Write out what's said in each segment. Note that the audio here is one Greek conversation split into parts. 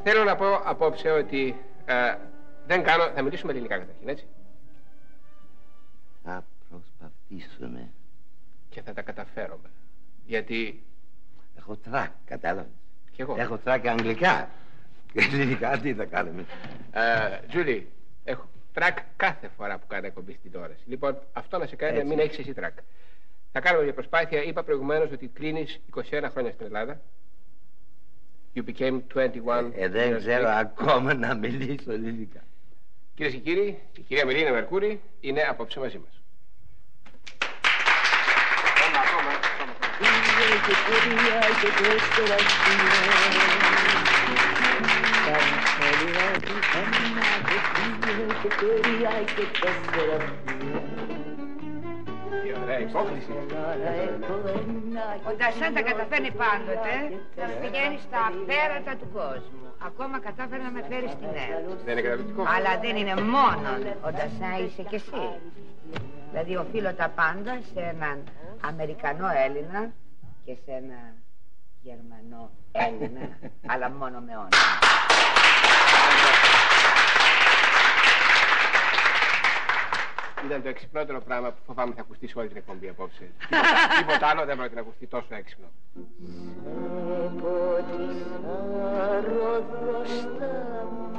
Θέλω να πω απόψε ότι δεν κάνω... Θα μιλήσουμε ελληνικά καταρχήν, έτσι. Θα προσπαθήσουμε. Και θα τα καταφέρουμε. Γιατί... Έχω τρακ, κατάλαβες. Κι εγώ. Έχω τρακ αγγλικά. Και ελληνικά τι θα κάνουμε. Τζούλη, έχω τρακ κάθε φορά που κάνω εκπομπή στην τηλεόραση. Λοιπόν, αυτό να σε κάνει να μην έχεις εσύ τρακ. Θα κάνουμε μια προσπάθεια. Είπα προηγουμένως ότι κλείνεις 21 χρόνια στην Ελλάδα. You became 21. Δεν ξέρω ακόμα να μιλήσω ελληνικά. Κυρίες και κύριοι, η κυρία Μελίνα Μερκούρη είναι απόψε μαζί μας. Ωραία υπόκληση. Ο Ντασάν τα καταφέρνει πάντοτε να πηγαίνει στα πέρατα του κόσμου. Ακόμα κατάφερε να με φέρει στην αίρεση. Δεν είναι καταπληκτικό. Αλλά δεν είναι μόνο ο Ντασάν, είσαι κι εσύ. Δηλαδή οφείλω τα πάντα σε έναν Αμερικανό Έλληνα και σε ένα Γερμανό Έλληνα, αλλά μόνο με όνομα. Ήταν το εξυπνότερο πράγμα που φοβάμαι θα ακουστεί σε όλη την εκπομπή απόψε. Τίποτα άλλο δεν πρόκειται να ακουστεί τόσο έξυπνο. Σε ποτίσα ροδοστά μου,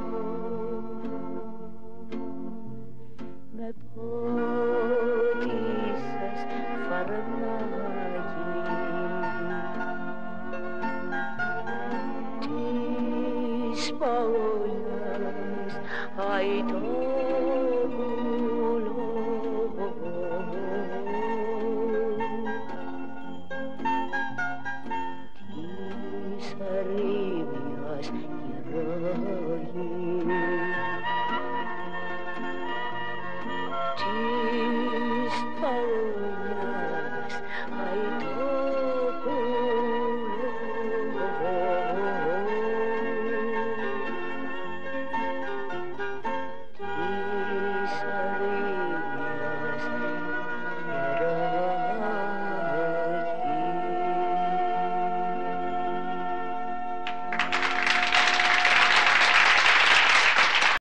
με πότισες φαρμάκι, της Παόλας αητόμουλο. Της αρήμιας γεράγης